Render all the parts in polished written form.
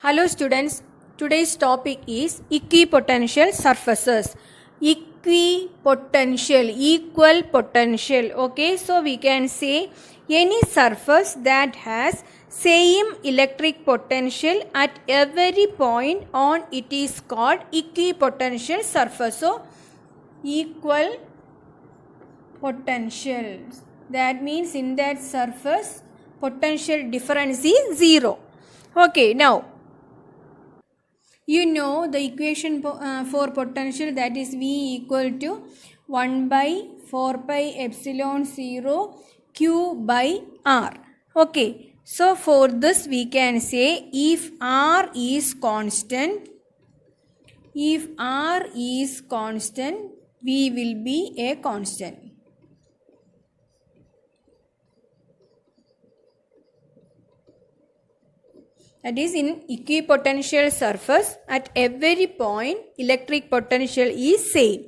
Hello students, today's topic is equipotential surfaces. Equipotential, equal potential. Okay, so we can say any surface that has same electric potential at every point on it is called equipotential surface. So, equal potential. That means in that surface potential difference is 0. Okay, now you know the equation for potential, that is V equal to 1 by 4 pi epsilon 0 Q by R. Okay, so for this we can say if R is constant, V will be a constant. That is, in equipotential surface at every point electric potential is same.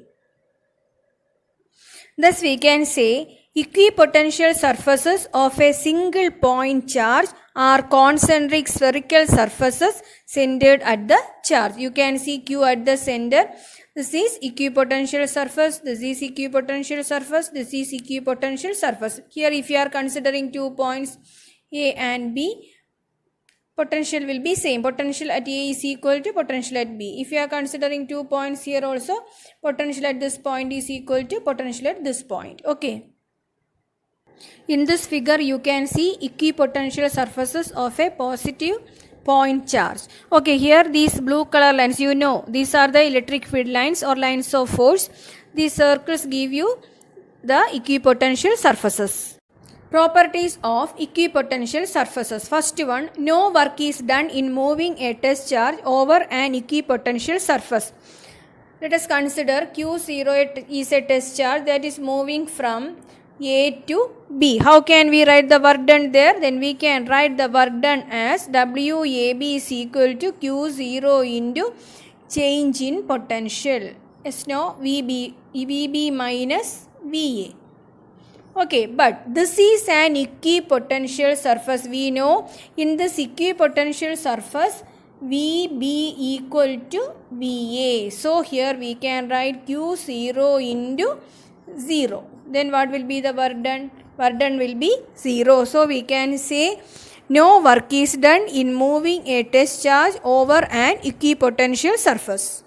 Thus we can say equipotential surfaces of a single point charge are concentric spherical surfaces centered at the charge. You can see Q at the center. This is equipotential surface, this is equipotential surface, this is equipotential surface. Here if you are considering 2 points A and B, potential will be same. Potential at A is equal to potential at B. If you are considering 2 points here also, potential at this point is equal to potential at this point. Okay. In this figure you can see equipotential surfaces of a positive point charge. Okay, here these blue color lines, you know, these are the electric field lines or lines of force. These circles give you the equipotential surfaces. Properties of equipotential surfaces. First one, no work is done in moving a test charge over an equipotential surface. Let us consider Q0 is a test charge that is moving from A to B. How can we write the work done there? Then we can write the work done as WAB is equal to Q0 into change in potential. Yes, no, VB minus VA. Okay, but this is an equipotential surface. We know in this equipotential surface VB equal to VA. So here we can write Q0 into 0. Then what will be the work done? Work done will be 0. So we can say no work is done in moving a test charge over an equipotential surface.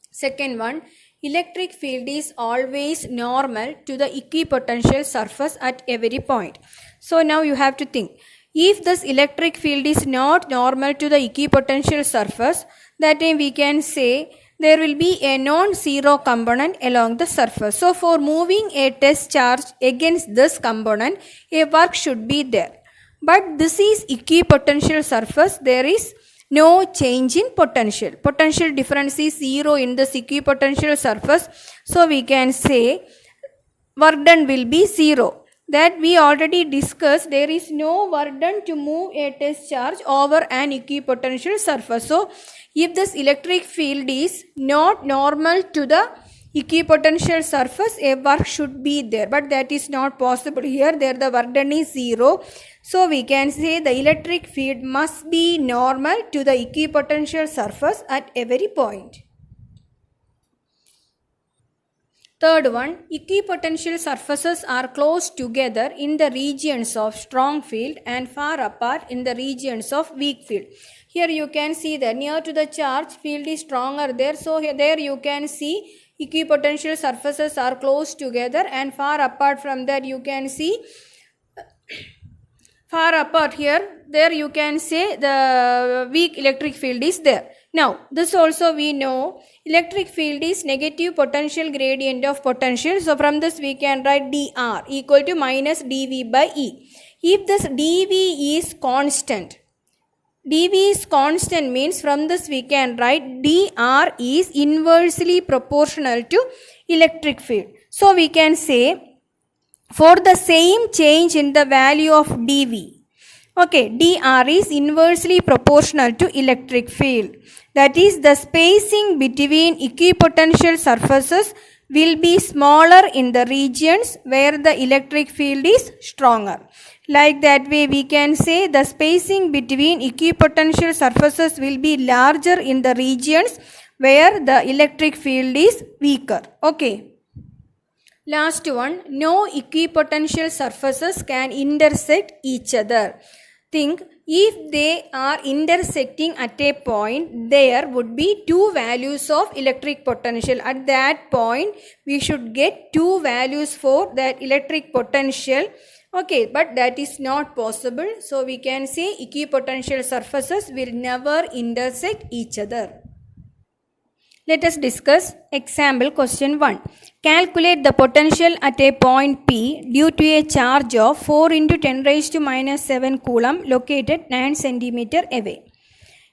Second one, electric field is always normal to the equipotential surface at every point. So now you have to think, if this electric field is not normal to the equipotential surface, that time we can say there will be a non-zero component along the surface. So for moving a test charge against this component, a work should be there. But this is equipotential surface, there is no change in potential. Potential difference is 0 in this equipotential surface. So we can say work done will be 0. That we already discussed, there is no work done to move a test charge over an equipotential surface. So if this electric field is not normal to the equipotential surface, a work should be there. But that is not possible here. There the work done is 0. So we can say the electric field must be normal to the equipotential surface at every point. Third one, equipotential surfaces are close together in the regions of strong field and far apart in the regions of weak field. Here you can see that near to the charge field is stronger there. So there you can see equipotential surfaces are close together, and far apart from that you can see far apart here, there you can say the weak electric field is there. Now this also we know electric field is negative potential gradient of potential. So from this we can write dr equal to minus dV by E. If this dV is constant, means from this we can write dr is inversely proportional to electric field. So we can say for the same change in the value of dV, okay, dr is inversely proportional to electric field. That is, the spacing between equipotential surfaces will be smaller in the regions where the electric field is stronger. Like that way we can say the spacing between equipotential surfaces will be larger in the regions where the electric field is weaker. Okay. Last one, no equipotential surfaces can intersect each other. Think, if they are intersecting at a point, there would be two values of electric potential. At that point, we should get two values for that electric potential. Okay, but that is not possible. So we can say equipotential surfaces will never intersect each other. Let us discuss example question 1. Calculate the potential at a point P due to a charge of 4 into 10 raised to minus 7 coulomb located 9 centimeter away.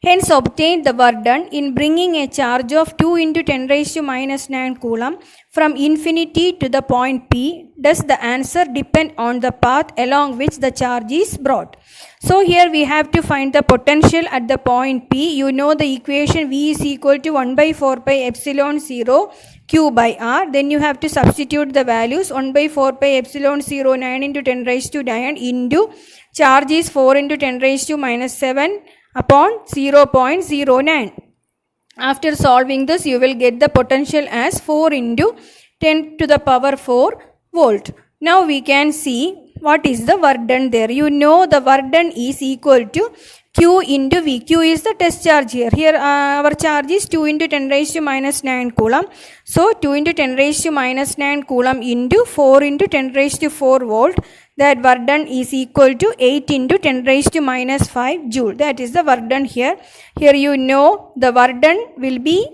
Hence obtain the work done in bringing a charge of 2 into 10 raised to minus 9 coulomb from infinity to the point P. Does the answer depend on the path along which the charge is brought? So here we have to find the potential at the point P. You know the equation V is equal to 1 by 4 pi epsilon 0 Q by R. Then you have to substitute the values 1 by 4 pi epsilon 0 9 into 10 raised to 9 into charge is 4 into 10 raised to minus 7 upon 0.09. After solving this, you will get the potential as 4 into 10 to the power 4 volt. Now we can see what is the work done there. You know the work done is equal to Q into V. Q is the test charge here. Here our charge is 2 into 10 raised to minus 9 coulomb. So 2 into 10 raised to minus 9 coulomb into 4 into 10 raised to 4 volt. That work done is equal to 8 into 10 raised to minus 5 joule. That is the work done here. Here you know the work done will be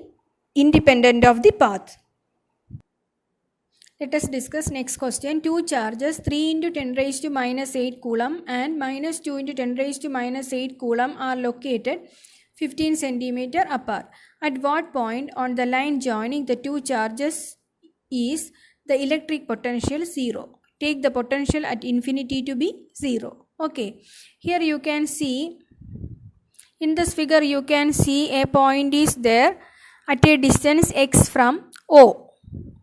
independent of the path. Let us discuss next question. Two charges 3 into 10 raised to minus 8 coulomb and minus 2 into 10 raised to minus 8 coulomb are located 15 centimeter apart. At what point on the line joining the two charges is the electric potential 0? Take the potential at infinity to be 0. Okay. Here you can see, in this figure you can see a point is there at a distance x from O.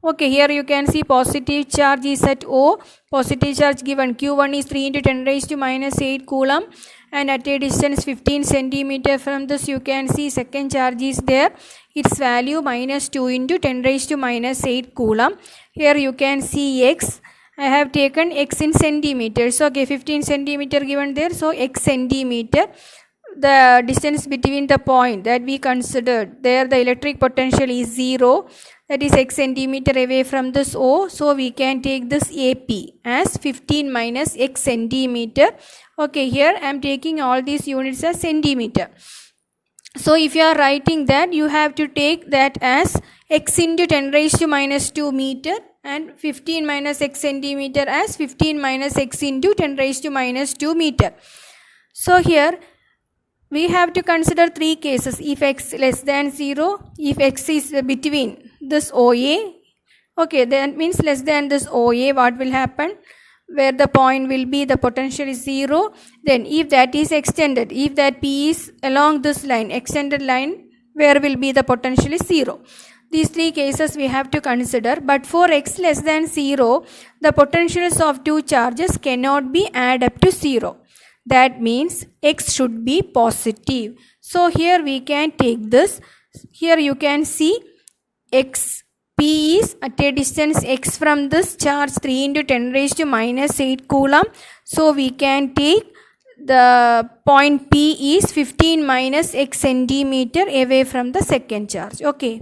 Okay, here you can see positive charge is at O. Positive charge given Q1 is 3 into 10 raised to minus 8 coulomb and at a distance 15 centimeter from this you can see second charge is there. Its value minus 2 into 10 raised to minus 8 coulomb. Here you can see x. I have taken x in centimeters. Okay, 15 centimeter given there. So x centimeter. The distance between the point that we considered there, the electric potential is 0. That is x centimeter away from this O. So we can take this AP as 15 minus x centimeter. Okay, here I am taking all these units as centimeter. So if you are writing that, you have to take that as x into 10 raised to minus 2 meter and 15 minus x centimeter as 15 minus x into 10 raised to minus 2 meter. So here we have to consider three cases. If x less than 0, if x is between this OA, okay, that means less than this OA, what will happen? Where the point will be, the potential is 0. Then if that is extended, if that P is along this line, extended line, where will be the potential is 0. These three cases we have to consider, but for x less than 0, the potentials of two charges cannot be added up to 0. That means x should be positive. So here we can take this. Here you can see x P is at a distance x from this charge 3 into 10 raised to minus 8 coulomb. So we can take the point P is 15 minus x centimeter away from the second charge. Okay.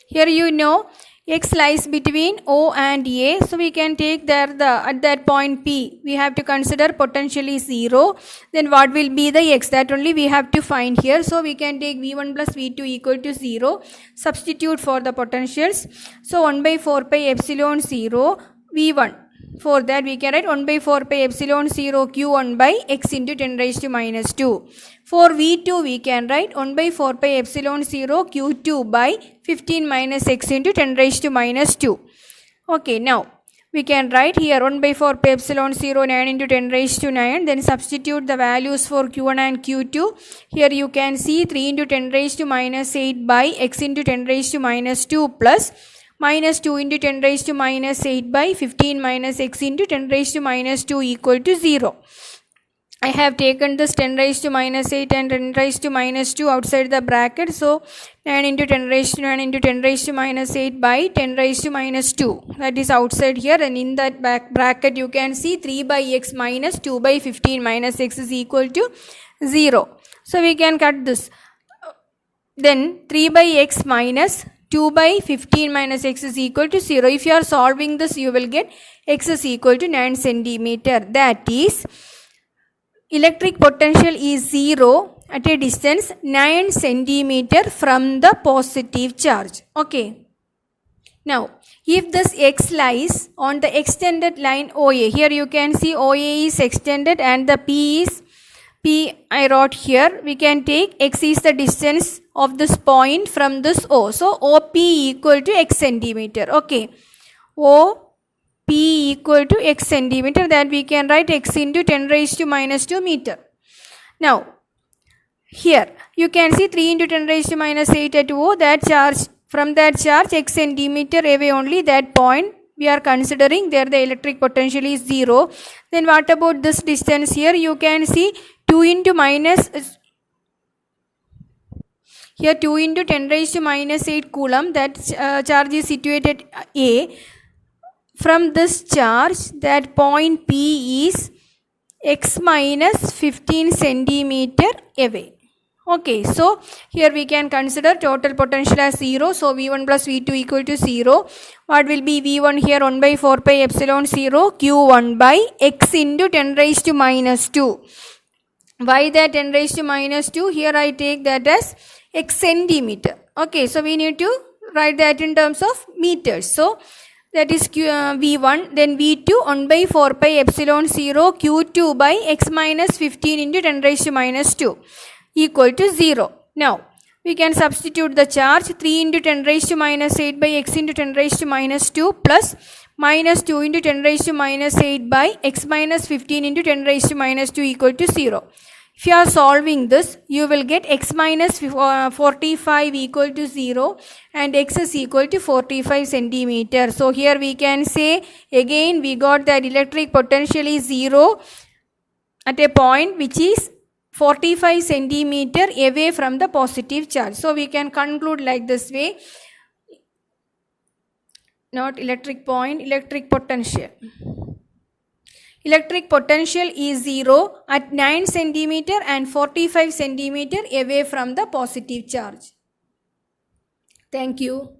Here you know x lies between O and A. So we can take there at that point P, we have to consider potential is 0. Then what will be the x? That only we have to find here. So we can take V1 plus V2 equal to 0. Substitute for the potentials. So 1 by 4 pi epsilon 0 V1. For that we can write 1 by 4 pi epsilon 0 Q1 by x into 10 raised to minus 2. For V2 we can write 1 by 4 pi epsilon 0 Q2 by 15 minus x into 10 raised to minus 2. Okay, now we can write here 1 by 4 pi epsilon 0 9 into 10 raised to 9. Then substitute the values for Q1 and Q2. Here you can see 3 into 10 raised to minus 8 by x into 10 raised to minus 2 plus minus 2 into 10 raised to minus 8 by 15 minus x into 10 raised to minus 2 equal to 0. I have taken this 10 raised to minus 8 and 10 raised to minus 2 outside the bracket. So 9 into 10 raised to 9 into 10 raised to minus 8 by 10 raised to minus 2. That is outside here, and in that back bracket you can see 3 by x minus 2 by 15 minus x is equal to 0. So we can cut this. Then 3 by x minus 2 by 15 minus x is equal to 0. If you are solving this, you will get x is equal to 9 centimeter. That is, electric potential is 0 at a distance 9 centimeter from the positive charge. Okay. Now, if this x lies on the extended line OA, here you can see OA is extended and the P I wrote here. We can take x is the distance of this point from this O. So, OP equal to x centimeter. Okay. OP equal to x centimeter, that we can write x into 10 raised to minus 2 meter. Now, here you can see 3 into 10 raised to minus 8 at O, that charge, from that charge x centimeter away only, that point we are considering, there the electric potential is 0. Then what about this distance here? You can see 2 into minus, here 2 into 10 raised to minus 8 coulomb, that charge is situated A. From this charge, that point P is x minus 15 centimeter away. Okay, so here we can consider total potential as 0. So V1 plus V2 equal to 0. What will be V1 here? 1 by 4 pi epsilon 0 Q1 by x into 10 raised to minus 2. Why that 10 raised to minus 2? Here I take that as x centimeter. Okay, so we need to write that in terms of meters. So that is V1, then V2 1 by 4 pi epsilon 0 Q2 by x minus 15 into 10 raised to minus 2 equal to 0. Now, we can substitute the charge 3 into 10 raised to minus 8 by x into 10 raised to minus 2 plus minus 2 into 10 raised to minus 8 by x minus 15 into 10 raised to minus 2 equal to 0. If you are solving this, you will get x minus 45 equal to 0 and x is equal to 45 centimeter. So here we can say again we got that electric potential is 0 at a point which is 45 centimeter away from the positive charge. So we can conclude like this way. Not electric point, electric potential. Electric potential is 0 at 9 centimeter and 45 centimeter away from the positive charge. Thank you.